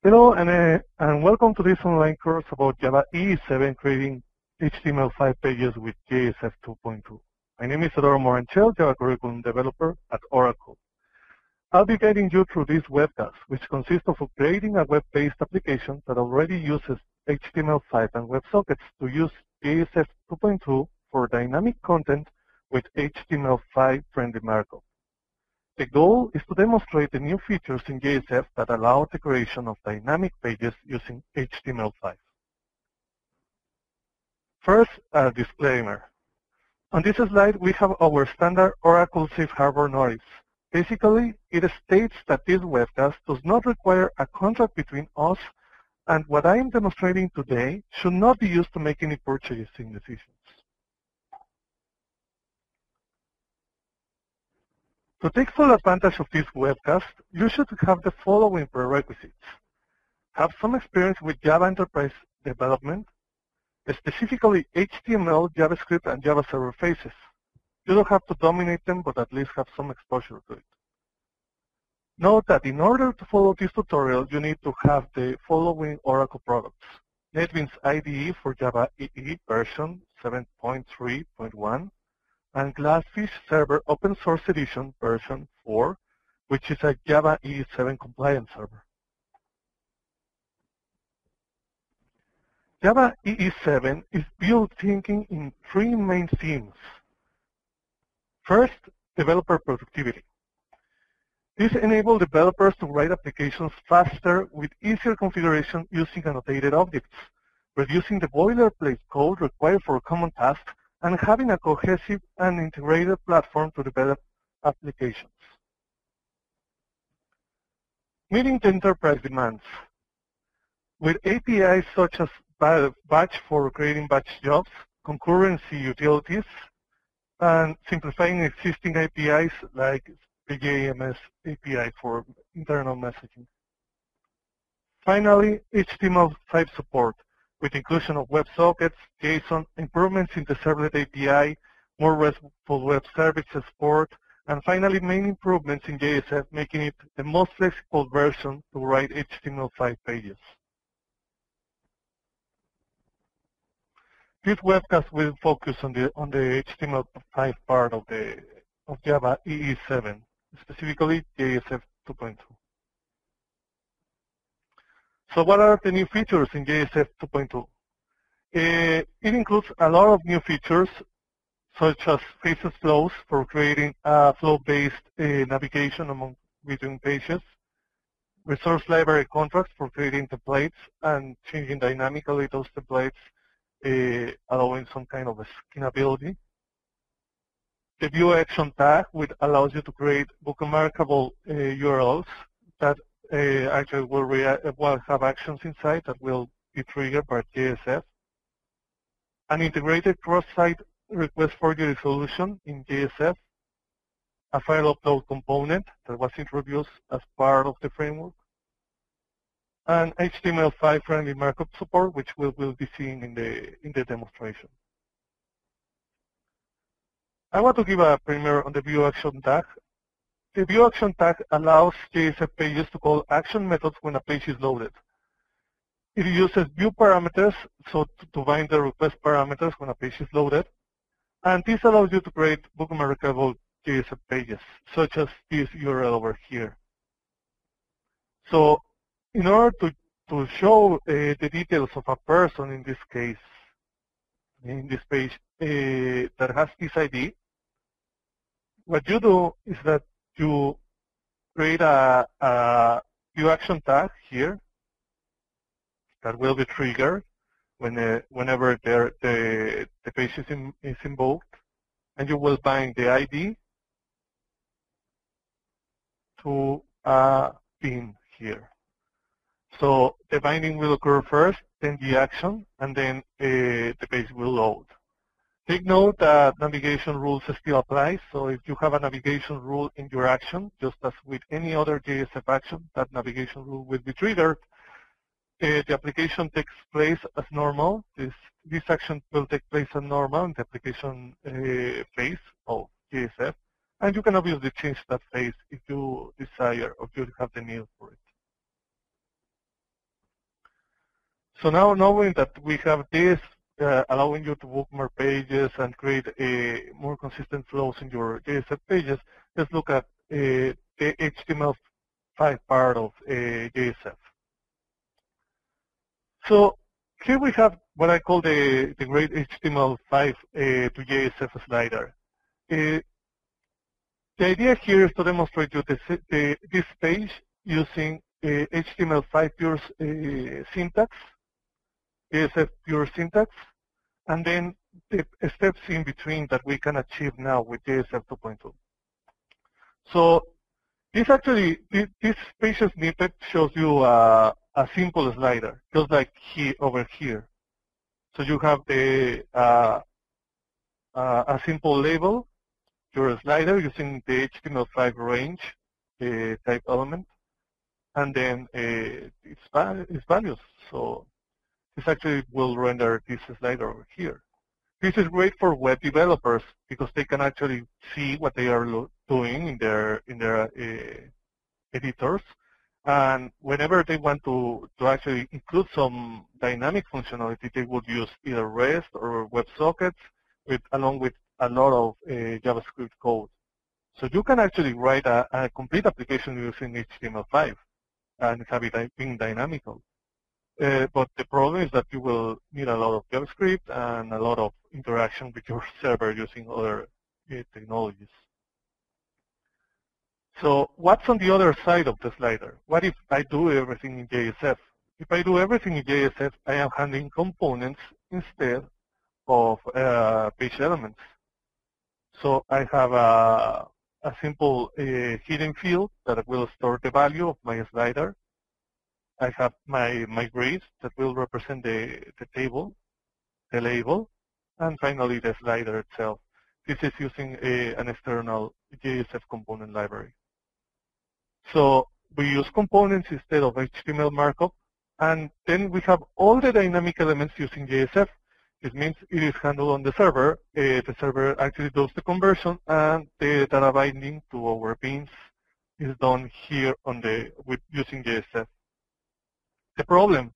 Hello and welcome to this online course about Java EE7 creating HTML5 pages with JSF 2.2. My name is Eduardo Moranchel, Java Curriculum Developer at Oracle. I'll be guiding you through this webcast, which consists of creating a web-based application that already uses HTML5 and WebSockets to use JSF 2.2 for dynamic content with HTML5 friendly markup. The goal is to demonstrate the new features in JSF that allow the creation of dynamic pages using HTML5. First, a disclaimer. On this slide, we have our standard Oracle Safe Harbor notice. Basically, it states that this webcast does not require a contract between us, and what I am demonstrating today should not be used to make any purchasing decisions. To take full advantage of this webcast, you should have the following prerequisites. Have some experience with Java Enterprise development, specifically HTML, JavaScript, and Java server faces. You don't have to dominate them, but at least have some exposure to it. Note that in order to follow this tutorial, you need to have the following Oracle products. NetBeans IDE for Java EE version 7.3.1. and Glassfish Server Open Source Edition version 4, which is a Java EE7 compliant server. Java EE7 is built thinking in three main themes. First, developer productivity. This enables developers to write applications faster with easier configuration using annotated objects, reducing the boilerplate code required for common tasks and having a cohesive and integrated platform to develop applications. Meeting the enterprise demands. With APIs such as batch for creating batch jobs, concurrency utilities, and simplifying existing APIs like PJMS API for internal messaging. Finally, HTML5 support, with inclusion of WebSockets, JSON, improvements in the Servlet API, more RESTful web services support, and finally main improvements in JSF, making it the most flexible version to write HTML5 pages. This webcast will focus on the HTML5 part of Java EE7, specifically JSF 2.2. So what are the new features in JSF 2.2? It includes a lot of new features, such as faces flows for creating a flow-based navigation between pages, resource library contracts for creating templates and changing dynamically those templates, allowing some kind of skinability. The view action tag, which allows you to create bookmarkable URLs that actually will have actions inside that will be triggered by JSF. An integrated cross-site request for your resolution in JSF. A file upload component that was introduced as part of the framework. And HTML5 friendly markup support, which we will be seeing in the demonstration. I want to give a primer on the view action tag. The view action tag allows JSF pages to call action methods when a page is loaded. It uses view parameters, so to bind the request parameters when a page is loaded. And this allows you to create bookmarkable JSF pages, such as this URL over here. So in order to show the details of a person in this case, in this page that has this ID, what you do is that you create a view action tag here that will be triggered whenever the page is invoked, and you will bind the ID to a pin here. So the binding will occur first, then the action, and then the page will load. Take note that navigation rules still apply, so if you have a navigation rule in your action, just as with any other JSF action, that navigation rule will be triggered. The application takes place as normal. This action will take place as normal in the application phase of JSF, and you can obviously change that phase if you desire or if you have the need for it. So now knowing that we have this, allowing you to bookmark pages and create more consistent flows in your JSF pages, let's look at the HTML5 part of JSF. So here we have what I call the great HTML5 to JSF slider. The idea here is to demonstrate you this page using HTML5 pure syntax, JSF pure syntax, and then the steps in between that we can achieve now with JSF 2.2. So this page snippet shows you a simple slider, just like over here. So you have a simple label, your slider using the HTML5 range type element, and then its values. So this actually will render this slider over here. This is great for web developers because they can actually see what they are doing in their editors, and whenever they want to actually include some dynamic functionality, they would use either REST or WebSockets along with a lot of JavaScript code. So you can actually write a complete application using HTML5 and have it being dynamical. But the problem is that you will need a lot of JavaScript and a lot of interaction with your server using other technologies. So what's on the other side of the slider? What if I do everything in JSF? If I do everything in JSF, I am handling components instead of page elements. So I have a simple hidden field that will store the value of my slider. I have my grades that will represent the table, the label, and finally the slider itself. This is using an external JSF component library. So we use components instead of HTML markup, and then we have all the dynamic elements using JSF. This means it is handled on the server. The server actually does the conversion, and the data binding to our beans is done here using JSF. The problem,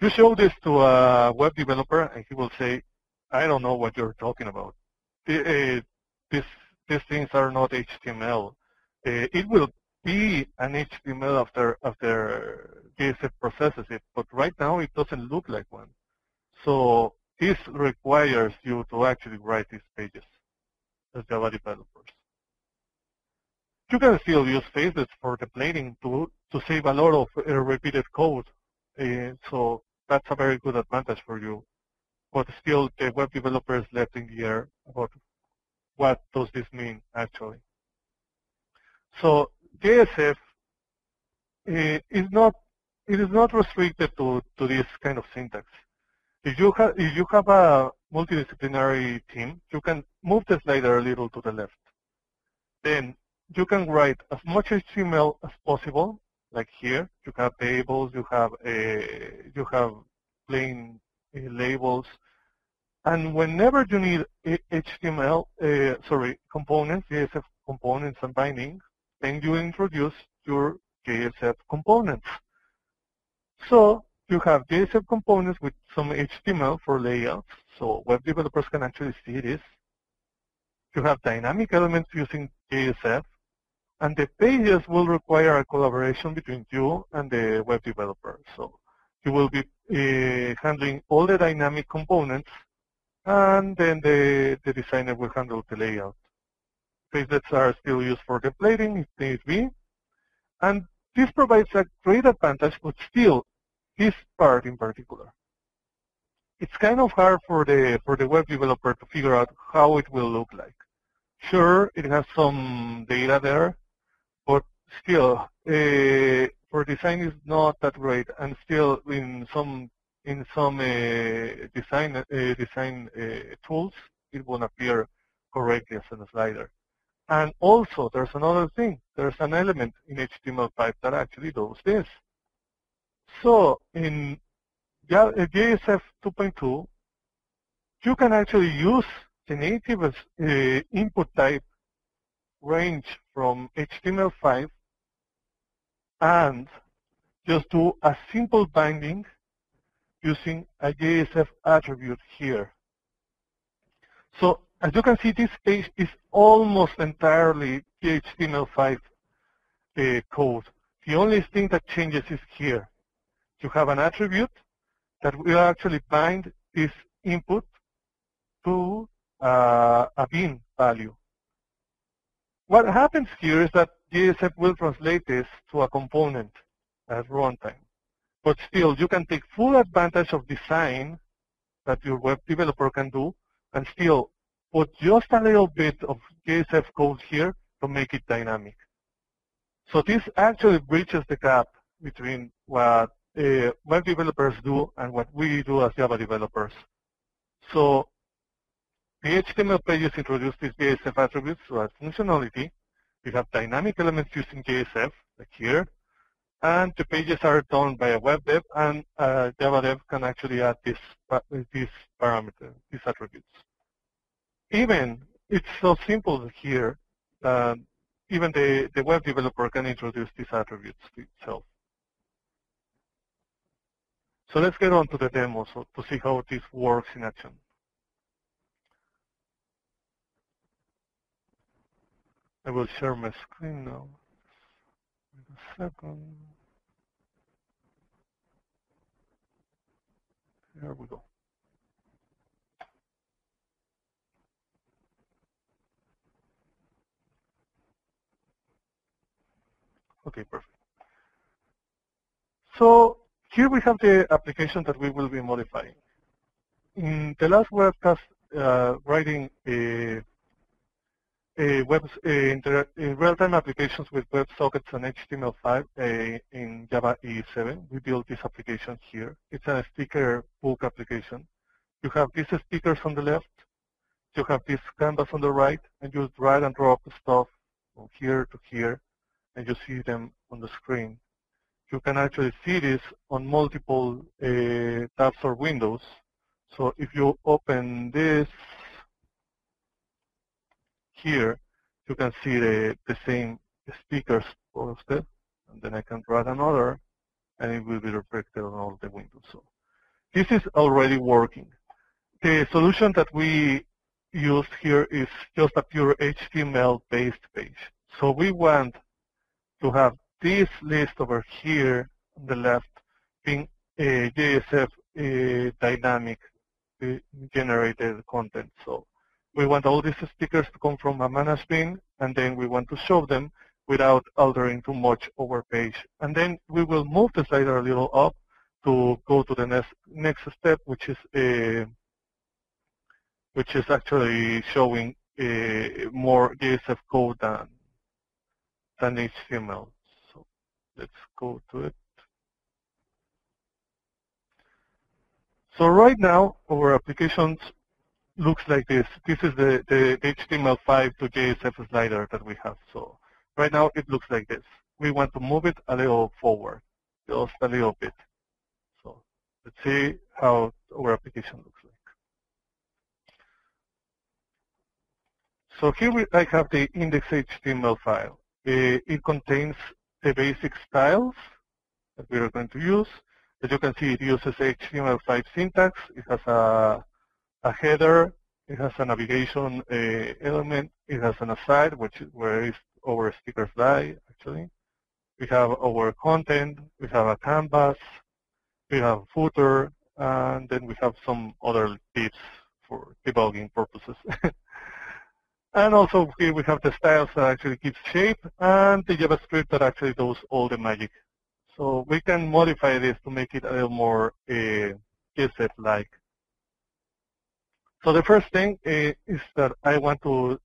you show this to a web developer, and he will say, "I don't know what you're talking about. These things are not HTML. It will be an HTML after JSF processes it, but right now it doesn't look like one." So this requires you to actually write these pages as Java developers. You can still use Faceless for templating to save a lot of repeated code. So that's a very good advantage for you. But still, the web developer is left in the air about what does this mean actually. So JSF is not restricted to this kind of syntax. If you have a multidisciplinary team, you can move the slider a little to the left. Then you can write as much HTML as possible, like here. You have tables, you have plain labels, and whenever you need components, JSF components and binding, then you introduce your JSF components. So you have JSF components with some HTML for layouts, so web developers can actually see this. You have dynamic elements using JSF, and the pages will require a collaboration between you and the web developer. So you will be handling all the dynamic components, and then the designer will handle the layout. Facelets are still used for templating if need be, and this provides a great advantage, but still, this part in particular, it's kind of hard for the web developer to figure out how it will look like. Sure, it has some data there, but still, for design is not that great, and still in some design tools, it won't appear correctly as a slider. And also, there's another thing. There's an element in HTML5 that actually does this. So in JSF 2.2, you can actually use the native input type range from HTML5 and just do a simple binding using a JSF attribute here. So as you can see, this page is almost entirely HTML5 code. The only thing that changes is here. You have an attribute that will actually bind this input to a bin value. What happens here is that JSF will translate this to a component at runtime. But still, you can take full advantage of design that your web developer can do and still put just a little bit of JSF code here to make it dynamic. So this actually bridges the gap between what web developers do and what we do as Java developers. So the HTML pages introduce these JSF attributes to add functionality. We have dynamic elements using JSF, like here, and the pages are done by a web dev, and Java dev can actually add these parameters, these attributes. Even it's so simple here, even the web developer can introduce these attributes to itself. So let's get on to the demo to see how this works in action. I will share my screen now. Wait a second. Here we go. Okay, perfect. So here we have the application that we will be modifying. In the last webcast, writing real-time applications with WebSockets and HTML5 in Java EE7, we built this application here. It's a sticker book application. You have these stickers on the left, you have this canvas on the right, and you drag and drop stuff from here to here, and you see them on the screen. You can actually see this on multiple tabs or windows. So if you open this here, you can see the same stickers posted, and then I can drag another, and it will be reflected on all the windows. So this is already working. The solution that we used here is just a pure HTML-based page. So we want to have this list over here on the left being a JSF dynamic generated content. So we want all these stickers to come from a managed bin, and then we want to show them without altering too much our page. And then we will move the slider a little up to go to the next step, which is actually showing more JSF code than HTML. So let's go to it. So right now, our applications looks like this. This is the HTML5 to JSF slider that we have. So right now, it looks like this. We want to move it a little forward, just a little bit. So let's see how our application looks like. So here I have the index.html file. It contains the basic styles that we are going to use. As you can see, it uses HTML5 syntax. It has a header. It has a navigation element. It has an aside, where is our stickers lie, actually. We have our content. We have a canvas. We have a footer. And then we have some other tips for debugging purposes. And also here we have the styles that actually gives shape, and the JavaScript that actually does all the magic. So we can modify this to make it a little more JSF-like. So the first thing is that I want to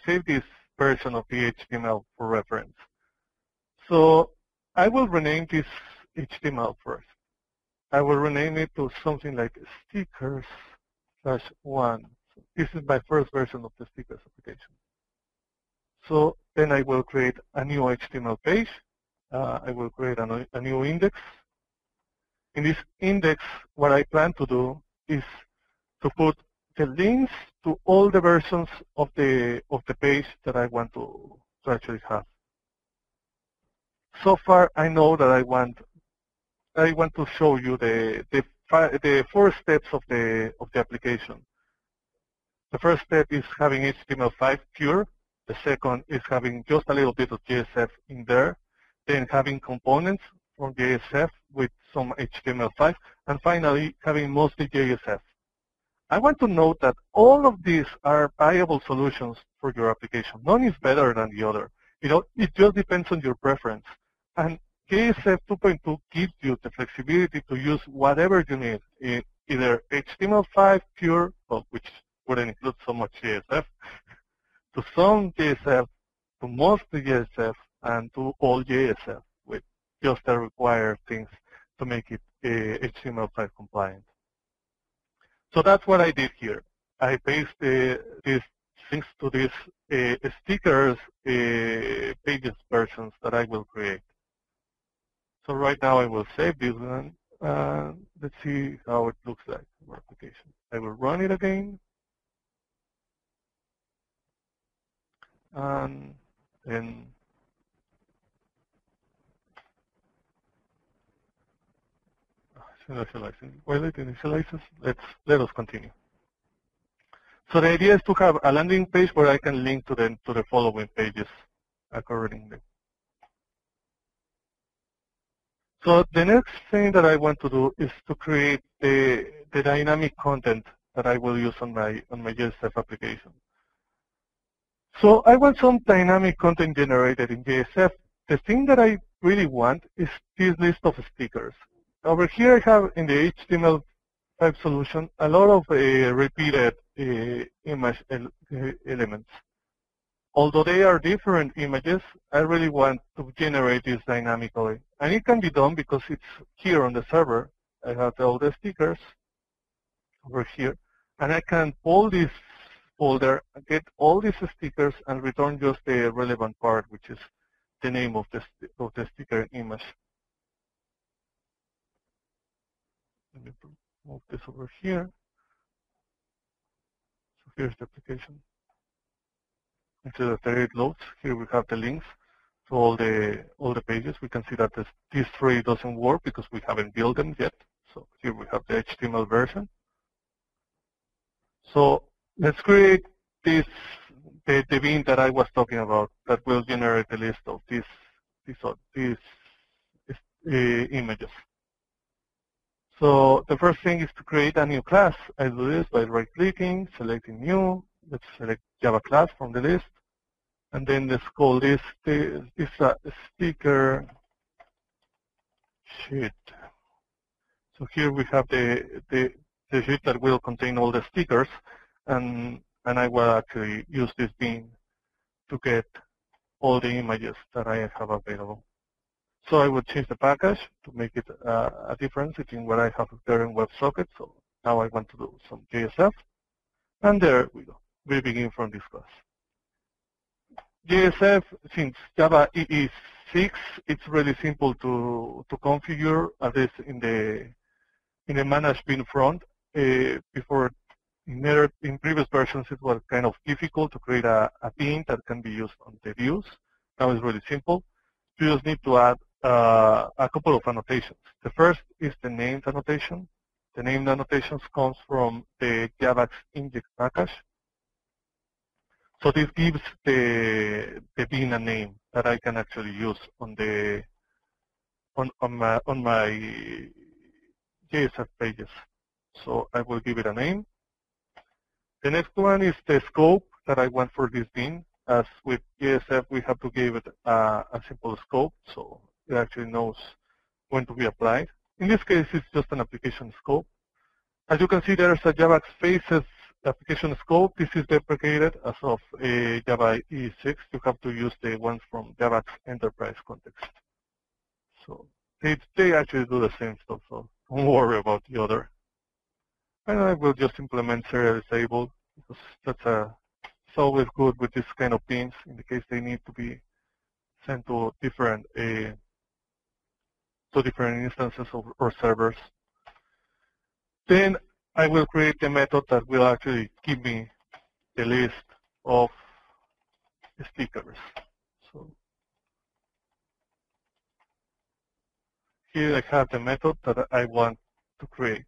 save this version of the HTML for reference. So I will rename this HTML first. I will rename it to something like stickers/1. This is my first version of the stickers application. So then I will create a new HTML page. I will create a new index. In this index, what I plan to do is to put the links to all the versions of the page that I want to actually have. So far, I know that I want to show you the the 4 steps of the application. The first step is having HTML5 pure. The second is having just a little bit of JSF in there. Then having components from JSF with some HTML5. And finally, having mostly JSF. I want to note that all of these are viable solutions for your application. None is better than the other. It just depends on your preference. And JSF 2.2 gives you the flexibility to use whatever you need, either HTML5 pure, well, which wouldn't include so much JSF, to some JSF, to mostly JSF, and to all JSF with just the required things to make it HTML5 compliant. So that's what I did here. I pasted these things to these stickers pages versions that I will create. So right now I will save this one. Let's see how it looks like in our application. I will run it again. And then initializing. While it initializes, let us continue. So the idea is to have a landing page where I can link to the following pages accordingly. So the next thing that I want to do is to create the dynamic content that I will use on my JSF application. So I want some dynamic content generated in JSF. The thing that I really want is this list of stickers. Over here I have in the HTML5 solution a lot of repeated image elements. Although they are different images, I really want to generate this dynamically. And it can be done because it's here on the server. I have all the stickers over here. And I can pull this folder, get all these stickers, and return just the relevant part, which is the name of the sticker image. Let me move this over here. So here's the application. Instead of it loads, here we have the links to all the pages. We can see that these 3 doesn't work because we haven't built them yet. So here we have the HTML version. So let's create the bin that I was talking about that will generate a list of these images. So the first thing is to create a new class. I do this by right-clicking, selecting new. Let's select Java class from the list. And then let's call this sticker sheet. So here we have the sheet that will contain all the stickers. And I will actually use this bin to get all the images that I have available. So I will change the package to make it a difference between what I have there in WebSocket. So now I want to do some JSF. And there we go. We begin from this class. JSF, since Java EE 6, it's really simple to configure, at least in the manage bin front. Before, in previous versions, it was kind of difficult to create a bin that can be used on the views. Now it's really simple. You just need to add a couple of annotations. The first is the named annotation. The named annotations comes from the Javax inject package. So this gives the bin a name that I can actually use on my JSF pages. So I will give it a name. The next one is the scope that I want for this bin. As with JSF, we have to give it a simple scope, so it actually knows when to be applied. In this case, it's just an application scope. As you can see, there's a Java Faces application scope. This is deprecated as of Java EE6. You have to use the ones from Java's enterprise context. So they actually do the same stuff, so don't worry about the other. And I will just implement serial disable because it's always good with this kind of bins in the case they need to be sent to different instances or servers. Then I will create the method that will actually give me the list of stickers. So here I have the method that I want to create.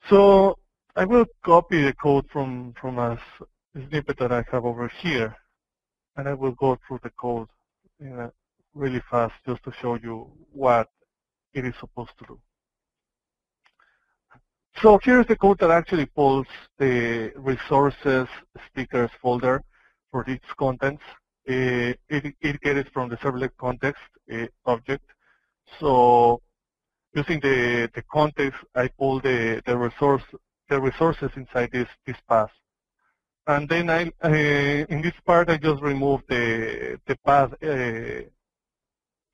So I will copy the code from a snippet that I have over here, and I will go through the code really fast just to show you what it is supposed to do. So here's the code that actually pulls the resources stickers folder for its contents. It gets it from the servlet context object. So using the context, I pull the resources inside this path. And then in this part, I just remove the path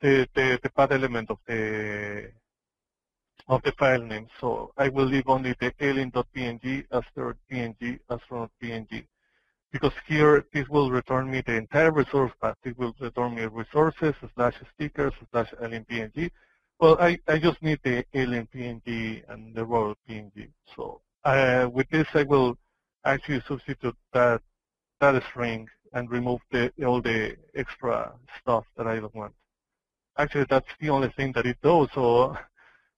the path element of the file name. So I will leave only the alien.png as .png as from .png, because here this will return me the entire resource path. It will return me resources / stickers / alien.png. Well, I just need the alien.png and the raw png. So with this, I will actually substitute that string and remove all the extra stuff that I don't want. Actually, that's the only thing that it does. So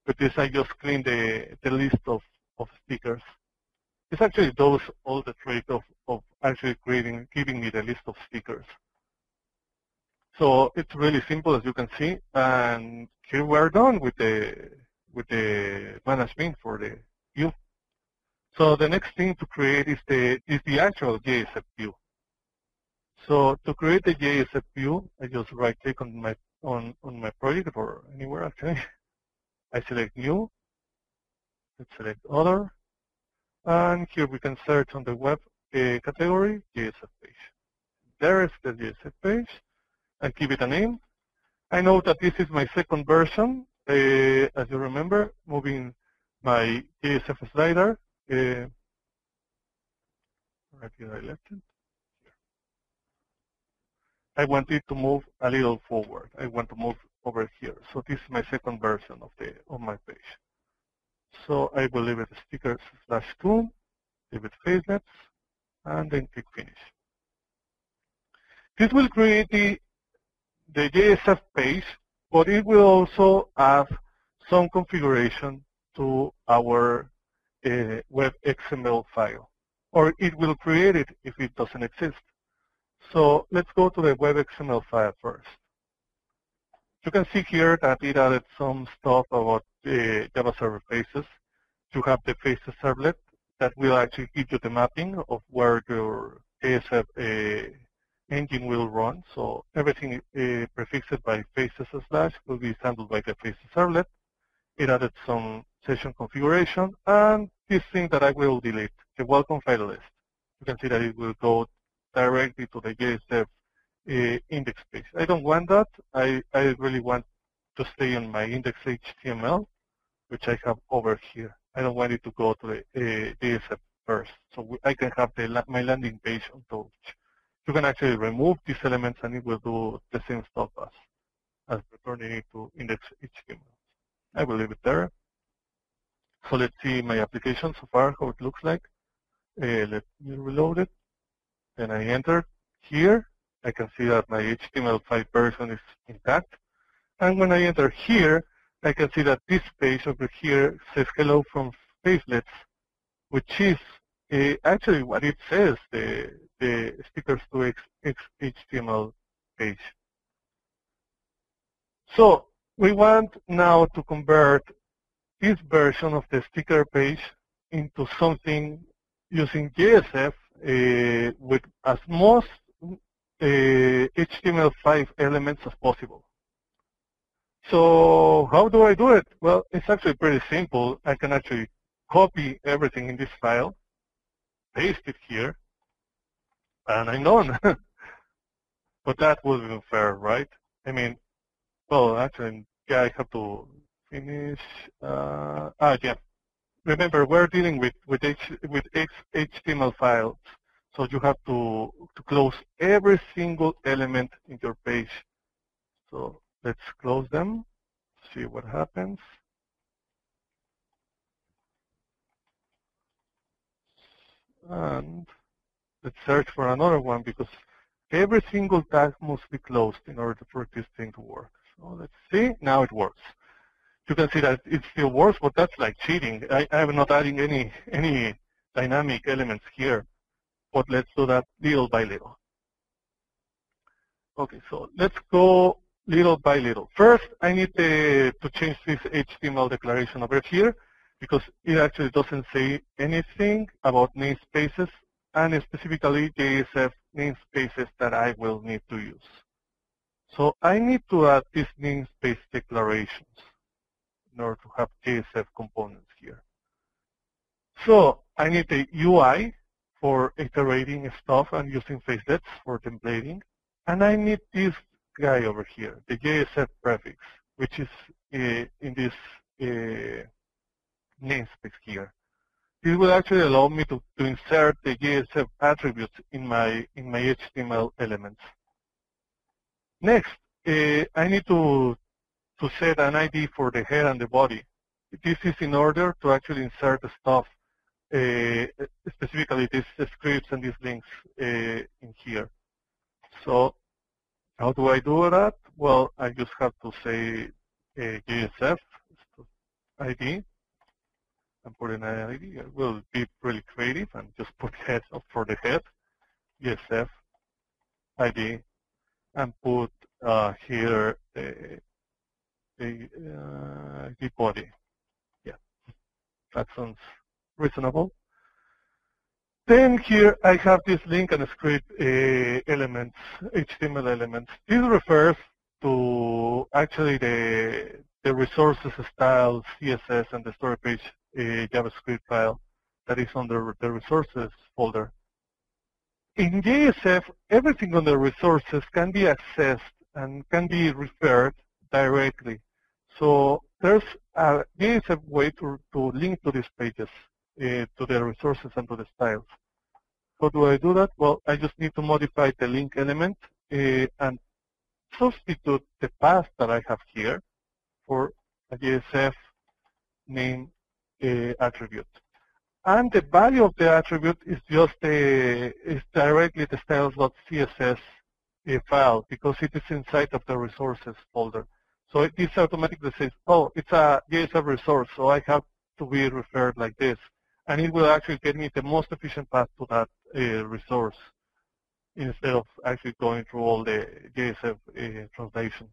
with this, I just clean the list of stickers. This actually does all the trick of actually giving me the list of stickers. So it's really simple, as you can see, and here we're done with the management for the view. So the next thing to create is the actual JSF view. So to create the JSF view, I just right-click on my project or anywhere actually. I select New. Let's select Other. And here we can search on the web category, JSF page. There is the JSF page, and give it a name. I know that this is my second version. As you remember, moving my JSF slider. Right here, I left it. I want it to move a little forward. I want to move over here. So this is my second version of my page. So I will leave it stickers /tool, leave it facelets, and then click finish. This will create the JSF page, but it will also add some configuration to our web XML file, or it will create it if it doesn't exist. So let's go to the web XML file first. You can see here that it added some stuff about Java Server Faces. You have the Faces servlet that will actually give you the mapping of where your JSF engine will run. So everything prefixed by Faces / will be handled by the Faces servlet. It added some session configuration, and this thing that I will delete, the welcome file list. You can see that it will go directly to the JSF index page. I don't want that. I really want to stay on my index HTML, which I have over here. I don't want it to go to the JSF first. So I can have my landing page on top. You can actually remove these elements and it will do the same stuff as returning it to index HTML. I will leave it there. So let's see my application so far, how it looks like. Let me reload it. Then I enter here. I can see that my HTML5 version is intact. And when I enter here, I can see that this page over here says hello from Facelets, which is actually what it says, the stickers to HTML page. So we want now to convert this version of the sticker page into something using JSF with as most HTML5 elements as possible. So how do I do it? Well, it's actually pretty simple. I can actually copy everything in this file, paste it here, and I'm done. But that wasn't fair, right? I mean, well, actually, yeah, I have to finish. Yeah. Remember, we're dealing with HTML files, so you have to close every single element in your page. So let's close them, see what happens. And let's search for another one, because every single tag must be closed in order for this thing to work. So let's see, now it works. you can see that it still works, but that's like cheating. I'm not adding any dynamic elements here, but let's do that little by little. Okay, so let's go little by little. First, I need to change this HTML declaration over here because it actually doesn't say anything about namespaces and specifically JSF namespaces that I will need to use. So I need to add these namespace declarations in order to have JSF components here. So I need a UI for iterating stuff and using facelets for templating. And I need this guy over here, the JSF prefix, which is in this namespace here. This will actually allow me to insert the JSF attributes in my HTML elements. Next, I need to set an ID for the head and the body. This is in order to actually insert the stuff, specifically these scripts and these links in here. So how do I do that? Well, I just have to say JSF ID and put an ID. I will be really creative and just put head for the head, JSF ID, and put here the body. Yeah, that sounds reasonable. Then here I have this link and script elements, HTML elements. This refers to actually the resources style, CSS, and the story page JavaScript file that is under the resources folder. In JSF, everything on the resources can be accessed and can be referred directly. So there's a JSF way to link to these pages, to the resources and to the styles. How do I do that? Well, I just need to modify the link element and substitute the path that I have here for a JSF name attribute. And the value of the attribute is just is directly the styles.css file because it is inside of the resources folder. So it is automatically says, oh, it's a JSF resource, so I have to be referred like this. And it will actually get me the most efficient path to that resource instead of actually going through all the JSF translation.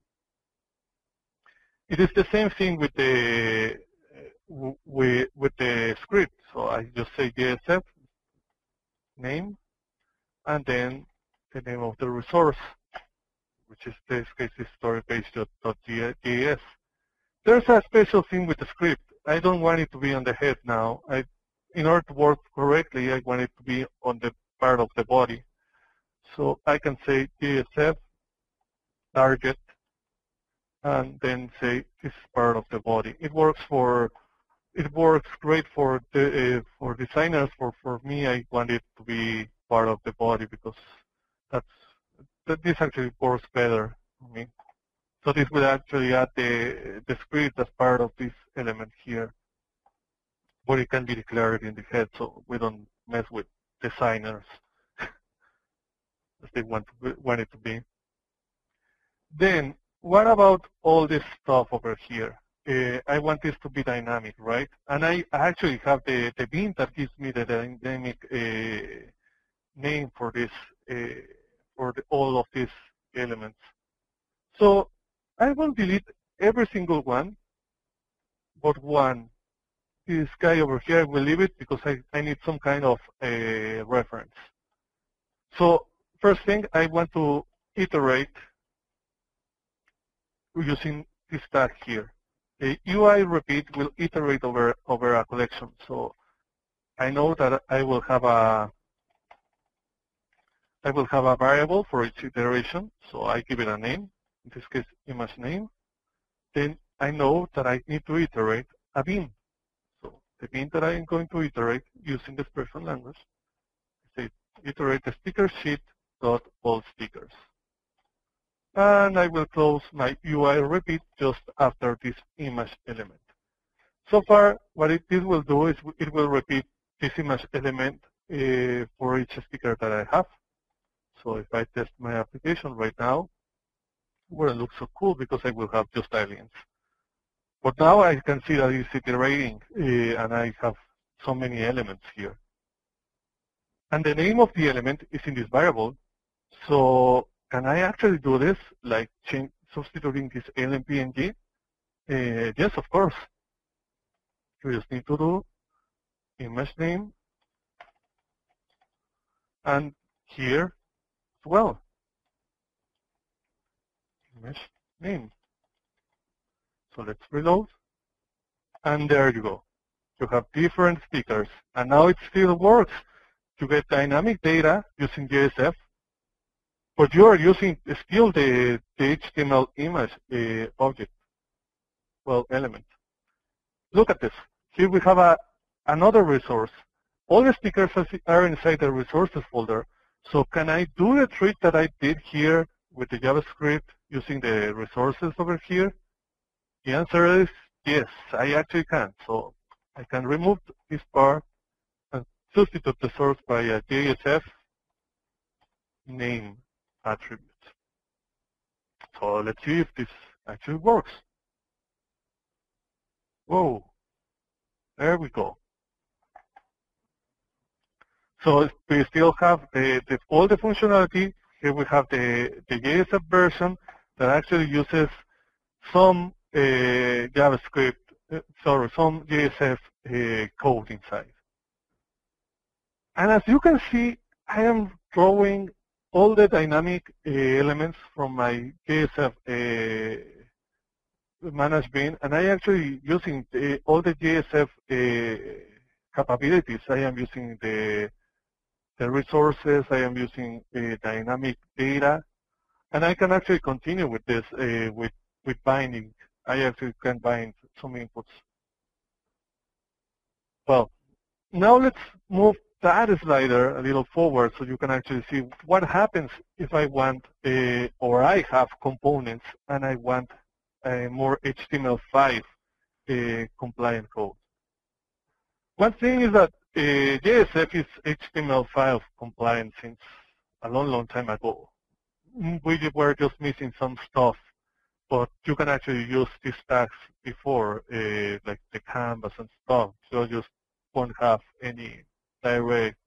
It is the same thing with the script. So I just say JSF name and then the name of the resource, which is in this case is storypage.js. There's a special thing with the script. I don't want it to be on the head now. In order to work correctly, I want it to be on the part of the body. So I can say JSF target and then say this is part of the body. It works great for designers. For me, I want it to be part of the body because this actually works better for me. So this will actually add the script as part of this element here, but it can be declared in the head, so we don't mess with designers as they want it to be. Then, what about all this stuff over here? I want this to be dynamic, right? And I actually have the bin that gives me the dynamic name for this, all of these elements. So I will delete every single one, but one. This guy over here, I will leave it because I need some kind of reference. So first thing, I want to iterate using this tag here. The UI repeat will iterate over a collection. So I know that I will have a variable for each iteration. So I give it a name, in this case image name. Then I know that I need to iterate a bin. So the bin that I am going to iterate using the expression language, I say iterate the sticker sheet dot all stickers. And I will close my UI repeat just after this image element. So far, what this will do is it will repeat this image element for each sticker that I have. So if I test my application right now, it wouldn't look so cool because I will have just aliens. But now I can see that it's iterating, and I have so many elements here. And the name of the element is in this variable. So can I actually do this, like substituting this LMPNG? Yes, of course. You just need to do image name, and here as well, image name. So let's reload, and there you go. You have different stickers, and now it still works. You get dynamic data using JSF, but you are using still the HTML image object, well, element. Look at this. Here we have another resource. All the stickers are inside the resources folder. So can I do the trick that I did here with the JavaScript using the resources over here? The answer is yes, I actually can. So I can remove this part and substitute the source by a JSF name attribute. So let's see if this actually works. Whoa, there we go. So we still have all the functionality. Here we have the JSF version that actually uses some JavaScript, some JSF code inside. And as you can see, I am drawing all the dynamic elements from my JSF managed bin, and I actually using all the JSF capabilities. I am using the resources, I am using dynamic data, and I can actually continue with this with binding. I actually can bind some inputs. Well, now let's move that slider a little forward so you can actually see what happens if I want or I have components and I want more HTML5 compliant code. One thing is that JSF is HTML5 compliant since a long time ago. We were just missing some stuff, but you can actually use these tags before, like the canvas and stuff, so you just won't have any direct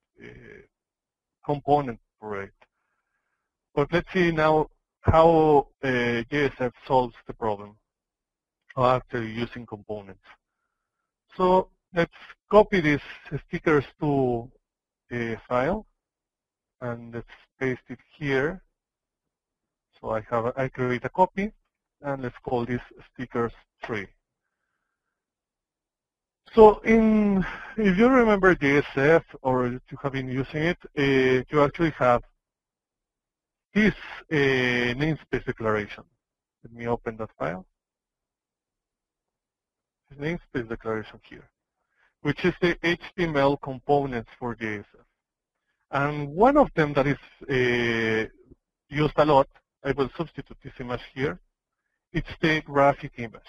component for it. But let's see now how JSF solves the problem of actually using components. So let's copy these stickers to a file, and let's paste it here. So I create a copy, and let's call this stickers 3. So if you remember JSF or you have been using it, you actually have this namespace declaration. Let me open that file. This namespace declaration here, which is the HTML components for JSF. And one of them that is used a lot, I will substitute this image here, it's the graphic image.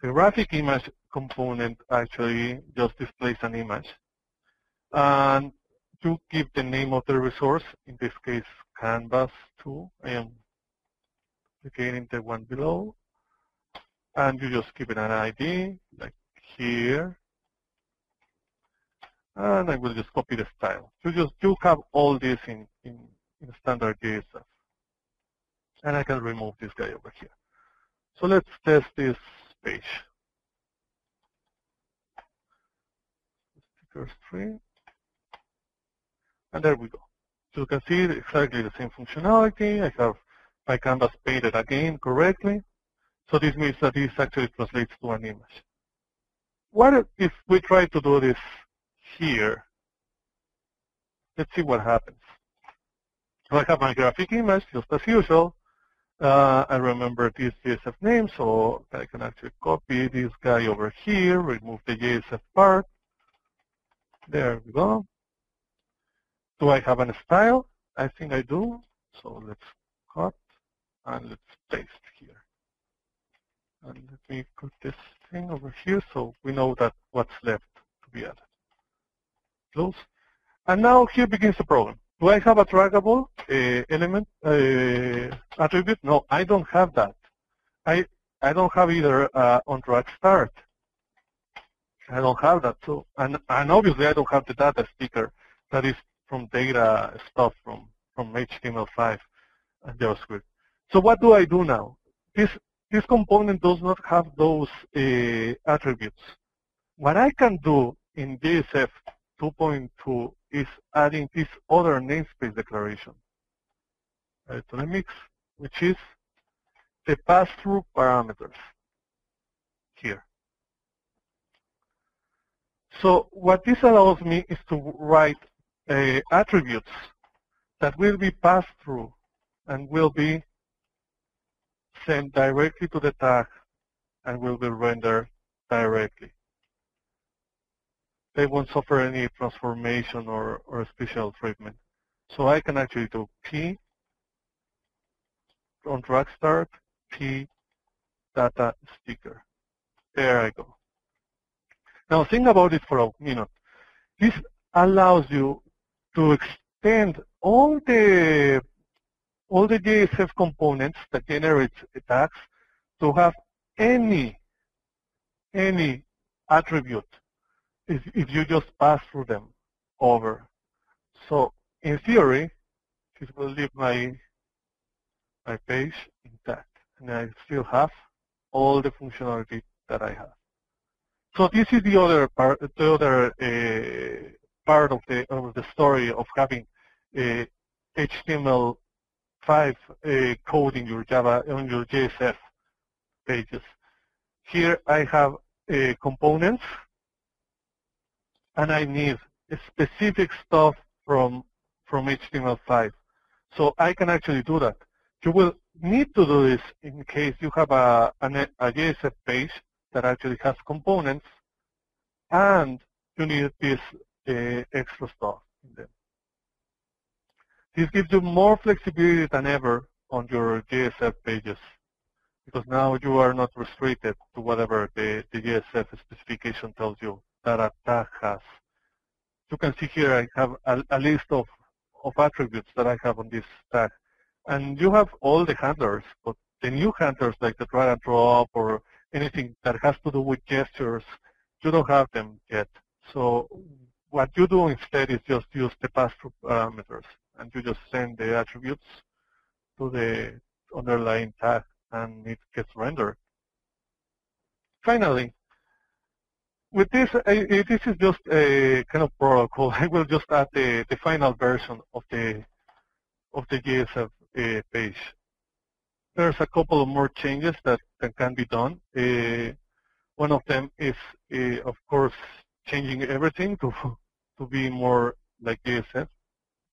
The graphic image component actually just displays an image. And you give the name of the resource, in this case, Canvas 2. I am duplicating the one below. And you just give it an ID, like here. And I will just copy the style. You have all this in standard JSF. And I can remove this guy over here. So let's test this page. Stickers 3. And there we go. So you can see exactly the same functionality. I have my canvas painted again correctly. So this means that this actually translates to an image. What if we try to do this here? Let's see what happens. So I have my graphic image, just as usual. I remember this JSF name, so I can actually copy this guy over here, remove the JSF part. There we go. Do I have a style? I think I do. So let's cut and let's paste here. And let me put this thing over here so we know that what's left to be added. Close. And now here begins the problem. Do I have a draggable element attribute? No, I don't have that. I don't have either on track start. I don't have that. So, and obviously I don't have the data sticker that is from data stuff from HTML5 and JavaScript. So what do I do now? This component does not have those attributes. What I can do in JSF 2.2 is adding this other namespace declaration to the mix, which is the pass-through parameters here. So what this allows me is to write attributes that will be passed through and will be sent directly to the tag and will be rendered directly. They won't suffer any transformation or special treatment. So I can actually do P on track start, P data sticker. There I go. Now think about it for a minute. This allows you to extend all the JSF components that generate tags to have any attribute if you just pass through them over. So in theory, this will leave my page intact, and I still have all the functionality that I have. So this is the other part, part of the story of having HTML5 code in your JSF pages. Here I have components, and I need specific stuff from HTML5. So I can actually do that. You will need to do this in case you have a JSF page that actually has components, and you need this extra stuff in them. This gives you more flexibility than ever on your JSF pages, because now you are not restricted to whatever the JSF specification tells you that a tag has. You can see here I have a list of attributes that I have on this tag. And you have all the handlers, but the new handlers like the drag and drop or anything that has to do with gestures, you don't have them yet. So what you do instead is just use the pass-through parameters, and you just send the attributes to the underlying tag, and it gets rendered. Finally, with this, this is just a kind of protocol. I will just add the final version of the JSF page. There's a couple of more changes that can be done. One of them is, of course, changing everything to be more like JSF.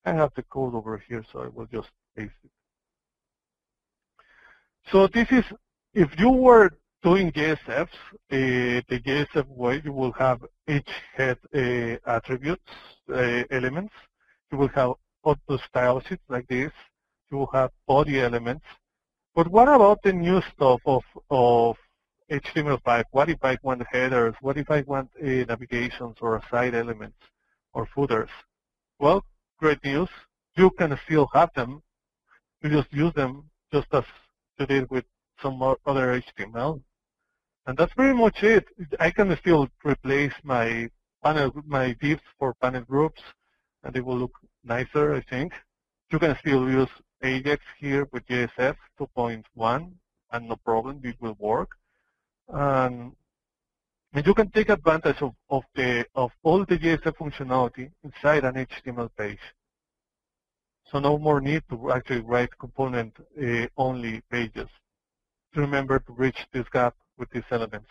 I have the code over here, so I will just paste it. So this is, if you were doing JSFs, the JSF way, you will have each head attributes, elements. You will have auto style sheets like this. You will have body elements. But what about the new stuff of HTML5? What if I want headers? What if I want navigations or aside elements or footers? Well, great news. You can still have them. You just use them just as you did with some other HTML. And that's pretty much it. I can still replace my divs for panel groups, and they will look nicer, I think. You can still use Ajax here with JSF 2.1, and no problem, it will work. And you can take advantage of all the JSF functionality inside an HTML page. So no more need to actually write component-only pages. Remember to bridge this gap with these elements.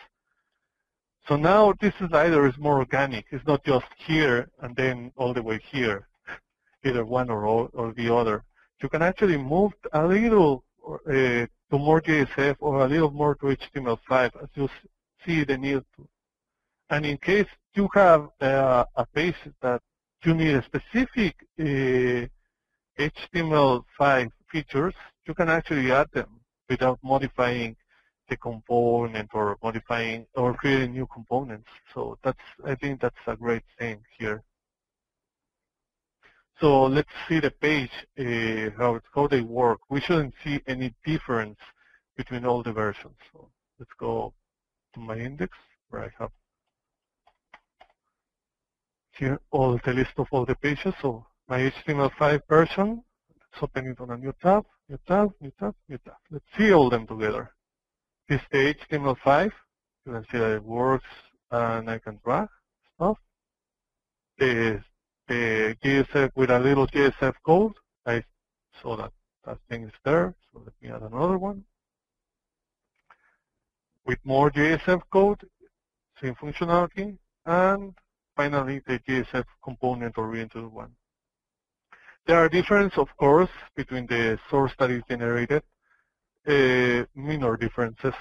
So now this slider is more organic. It's not just here and then all the way here, either one or the other. You can actually move a little to more JSF or a little more to HTML5 as you see the need to. And in case you have a page that you need a specific HTML5 features, you can actually add them without modifying the component or modifying or creating new components. So I think that's a great thing here. So let's see the page, how they work. We shouldn't see any difference between all the versions. So Let's go to my index where I have here all the list of all the pages. So my HTML5 version, let's open it on a new tab, new tab, new tab, new tab. Let's see all them together. This is the HTML5. You can see that it works and I can drag stuff. The JSF with a little JSF code. I saw that thing is there. So let me add another one. With more JSF code, same functionality, and finally the JSF component-oriented one. There are differences, of course, between the source that is generated, minor differences.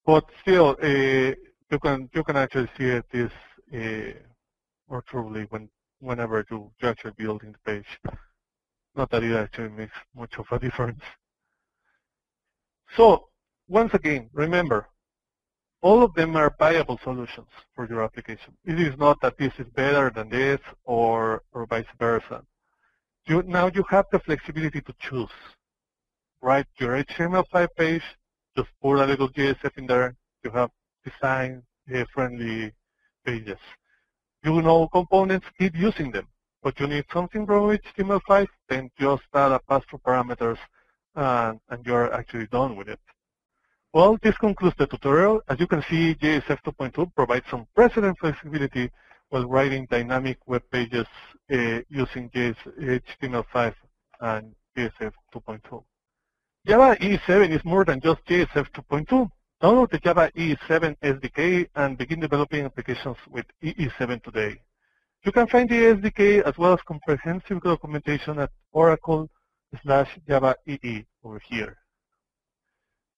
But still, you can actually see this more truly whenever you actually building the page. Not that it actually makes much of a difference. So once again, remember, all of them are viable solutions for your application. It is not that this is better than this or vice versa. Now you have the flexibility to choose. Write your HTML5 page, just put a little JSF in there. You have design-friendly pages. You know components, keep using them. But you need something from HTML5, then just add a pass-through parameters, and you're actually done with it. Well, this concludes the tutorial. As you can see, JSF 2.2 provides some precedent flexibility while writing dynamic web pages using HTML5 and JSF 2.2. Java EE7 is more than just JSF 2.2. Download the Java EE7 SDK and begin developing applications with EE7 today. You can find the SDK as well as comprehensive documentation at Oracle/Java EE over here.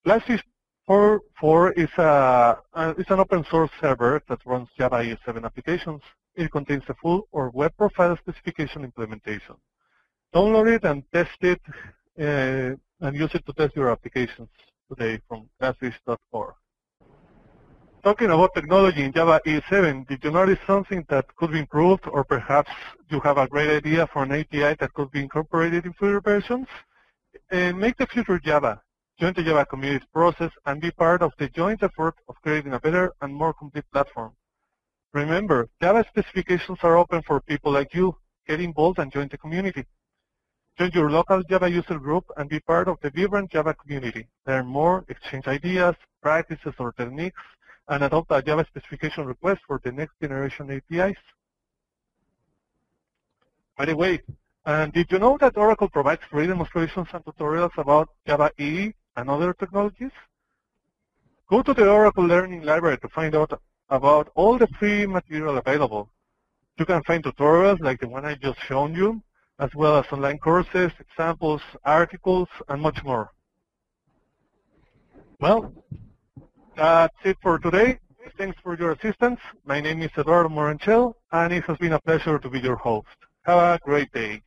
Glassfish 4 is an open source server that runs Java EE7 applications. It contains a full or web profile specification implementation. Download it and test it and use it to test your applications today from glassfish.org. Talking about technology in Java EE7, did you notice something that could be improved, or perhaps you have a great idea for an API that could be incorporated in future versions? Make the future Java. Join the Java community process and be part of the joint effort of creating a better and more complete platform. Remember, Java specifications are open for people like you. Get involved and join the community. Join your local Java user group and be part of the vibrant Java community. Learn more, exchange ideas, practices, or techniques, and adopt a Java specification request for the next generation APIs. By the way, did you know that Oracle provides free demonstrations and tutorials about Java EE and other technologies? Go to the Oracle Learning Library to find out about all the free material available. You can find tutorials like the one I just shown you, as well as online courses, examples, articles, and much more. Well, that's it for today. Thanks for your assistance. My name is Eduardo Moranchel, and it has been a pleasure to be your host. Have a great day.